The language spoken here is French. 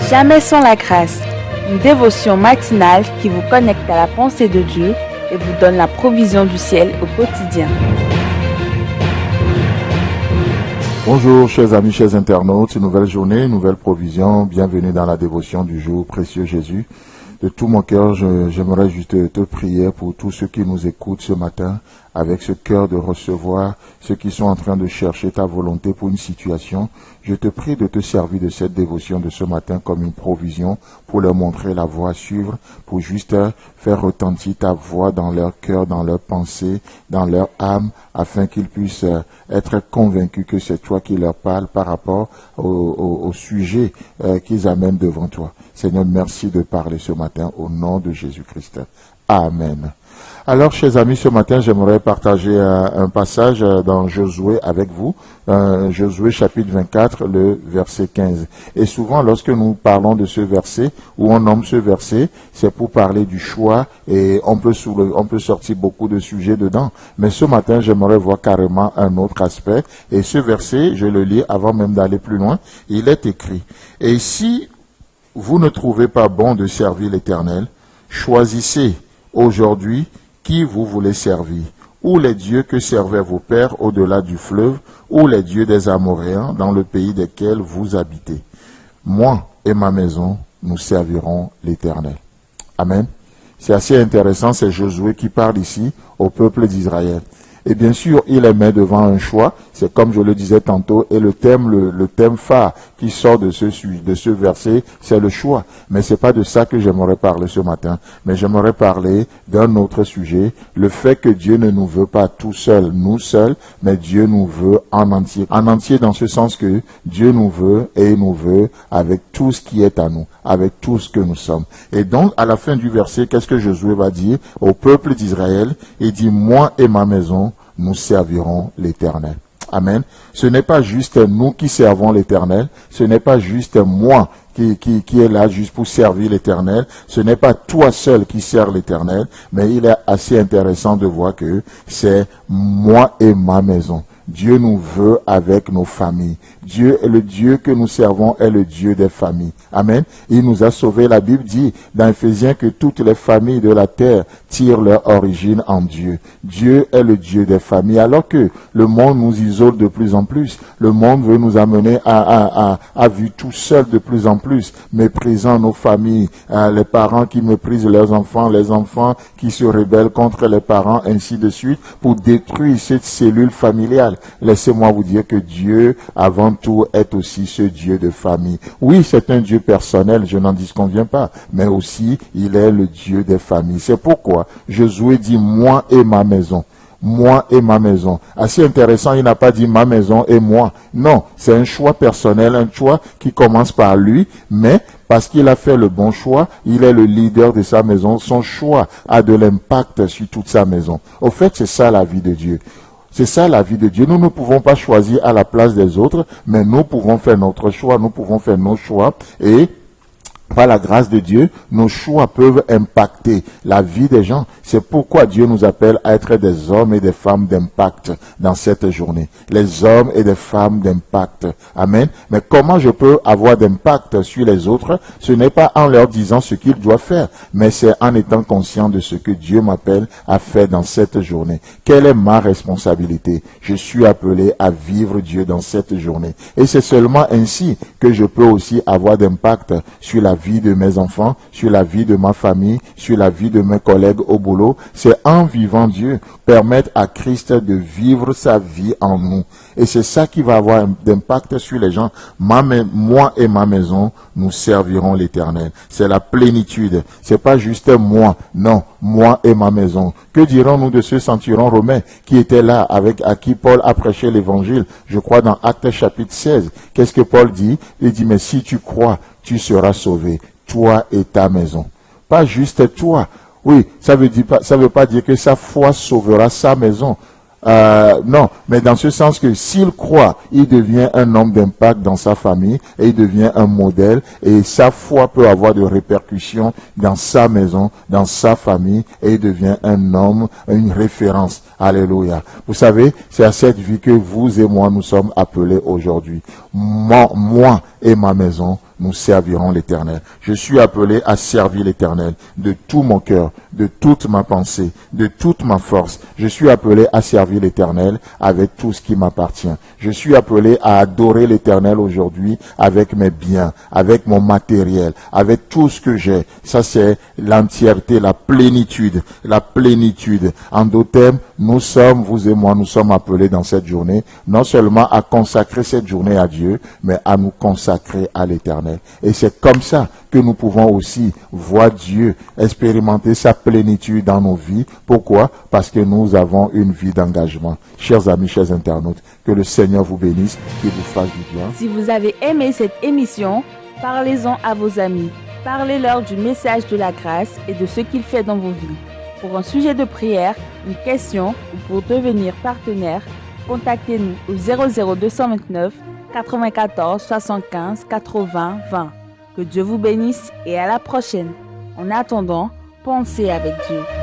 Jamais sans la grâce, une dévotion matinale qui vous connecte à la pensée de Dieu et vous donne la provision du ciel au quotidien. Bonjour chers amis, chers internautes, nouvelle journée, nouvelle provision, bienvenue dans la dévotion du jour, précieux Jésus. De tout mon cœur, j'aimerais juste te prier pour tous ceux qui nous écoutent ce matin, avec ce cœur de recevoir, ceux qui sont en train de chercher ta volonté pour une situation. Je te prie de te servir de cette dévotion de ce matin comme une provision pour leur montrer la voie à suivre, pour juste faire retentir ta voix dans leur cœur, dans leur pensée, dans leur âme, afin qu'ils puissent être convaincus que c'est toi qui leur parles par rapport au sujet qu'ils amènent devant toi. Seigneur, merci de parler ce matin au nom de Jésus-Christ. Amen. Alors, chers amis, ce matin, j'aimerais partager un passage dans Josué avec vous. Josué chapitre 24, le verset 15. Et souvent, lorsque nous parlons de ce verset, ou on nomme ce verset, c'est pour parler du choix et on peut sortir beaucoup de sujets dedans. Mais ce matin, j'aimerais voir carrément un autre aspect. Et ce verset, je le lis avant même d'aller plus loin. Il est écrit. Et si vous ne trouvez pas bon de servir l'Éternel, choisissez aujourd'hui qui vous voulez servir, ou les dieux que servaient vos pères au-delà du fleuve, ou les dieux des Amoréens dans le pays desquels vous habitez. Moi et ma maison, nous servirons l'Éternel. Amen. C'est assez intéressant, c'est Josué qui parle ici au peuple d'Israël. Et bien sûr, il les met devant un choix, c'est comme je le disais tantôt, et le thème phare qui sort de ce verset, c'est le choix. Mais c'est pas de ça que j'aimerais parler ce matin, mais j'aimerais parler d'un autre sujet, le fait que Dieu ne nous veut pas tout seul, nous seuls, mais Dieu nous veut en entier. En entier dans ce sens que Dieu nous veut et nous veut avec tout ce qui est à nous, avec tout ce que nous sommes. Et donc, à la fin du verset, qu'est-ce que Josué va dire au peuple d'Israël? Il dit, moi et ma maison, nous servirons l'Éternel. Amen. Ce n'est pas juste nous qui servons l'Éternel, ce n'est pas juste moi qui est là juste pour servir l'Éternel, ce n'est pas toi seul qui sers l'Éternel, mais il est assez intéressant de voir que c'est moi et ma maison. Dieu nous veut avec nos familles. Dieu est le Dieu que nous servons, est le Dieu des familles. Amen. Il nous a sauvés. La Bible dit dans Éphésiens que toutes les familles de la terre tirent leur origine en Dieu. Dieu est le Dieu des familles. Alors que le monde nous isole de plus en plus, le monde veut nous amener à vivre tout seul de plus en plus, méprisant nos familles, les parents qui méprisent leurs enfants, les enfants qui se rebellent contre les parents, ainsi de suite, pour détruire cette cellule familiale. Laissez-moi vous dire que Dieu, avant tout, est aussi ce Dieu de famille. Oui, c'est un Dieu personnel, je n'en disconviens pas, mais aussi, il est le Dieu des familles. C'est pourquoi Josué dit, moi et ma maison. Moi et ma maison. Assez intéressant, il n'a pas dit ma maison et moi. Non, c'est un choix personnel, un choix qui commence par lui, mais parce qu'il a fait le bon choix, il est le leader de sa maison. Son choix a de l'impact sur toute sa maison. Au fait, c'est ça la vie de Dieu. C'est ça la vie de Dieu. Nous ne pouvons pas choisir à la place des autres, mais nous pouvons faire notre choix, nous pouvons faire nos choix et par la grâce de Dieu, nos choix peuvent impacter la vie des gens. C'est pourquoi Dieu nous appelle à être des hommes et des femmes d'impact dans cette journée. Les hommes et des femmes d'impact. Amen. Mais comment je peux avoir d'impact sur les autres? Ce n'est pas en leur disant ce qu'ils doivent faire, mais c'est en étant conscient de ce que Dieu m'appelle à faire dans cette journée. Quelle est ma responsabilité? Je suis appelé à vivre Dieu dans cette journée. Et c'est seulement ainsi que je peux aussi avoir d'impact sur la vie de mes enfants, sur la vie de ma famille, sur la vie de mes collègues au boulot. C'est en vivant Dieu, permettre à Christ de vivre sa vie en nous. Et c'est ça qui va avoir d'impact sur les gens. Moi et ma maison, nous servirons l'Éternel. C'est la plénitude. C'est pas juste moi. Non, moi et ma maison. Que dirons-nous de ce centurion romain qui était là, à qui Paul a prêché l'évangile? Je crois dans Actes chapitre 16. Qu'est-ce que Paul dit? Il dit, mais si tu crois, tu seras sauvé, toi et ta maison. Pas juste toi. Oui, ça veut pas dire que sa foi sauvera sa maison. Non, mais dans ce sens que s'il croit, il devient un homme d'impact dans sa famille et il devient un modèle et sa foi peut avoir de répercussions dans sa maison, dans sa famille et il devient un homme, une référence. Alléluia. Vous savez, c'est à cette vie que vous et moi nous sommes appelés aujourd'hui. Moi et ma maison, nous servirons l'Éternel. Je suis appelé à servir l'Éternel de tout mon cœur, de toute ma pensée, de toute ma force. Je suis appelé à servir l'Éternel avec tout ce qui m'appartient. Je suis appelé à adorer l'Éternel aujourd'hui avec mes biens, avec mon matériel, avec tout ce que j'ai. Ça, c'est l'entièreté, la plénitude, la plénitude. En d'autres termes, nous sommes, vous et moi, nous sommes appelés dans cette journée, non seulement à consacrer cette journée à Dieu, mais à nous consacrer à l'Éternel. Et c'est comme ça que nous pouvons aussi voir Dieu expérimenter sa plénitude dans nos vies. Pourquoi? Parce que nous avons une vie d'engagement. Chers amis, chers internautes, que le Seigneur vous bénisse, qu'il vous fasse du bien. Si vous avez aimé cette émission, parlez-en à vos amis. Parlez-leur du message de la grâce et de ce qu'il fait dans vos vies. Pour un sujet de prière, une question ou pour devenir partenaire, contactez-nous au 00229 94 75 80 20. Que Dieu vous bénisse et à la prochaine. En attendant, pensez avec Dieu.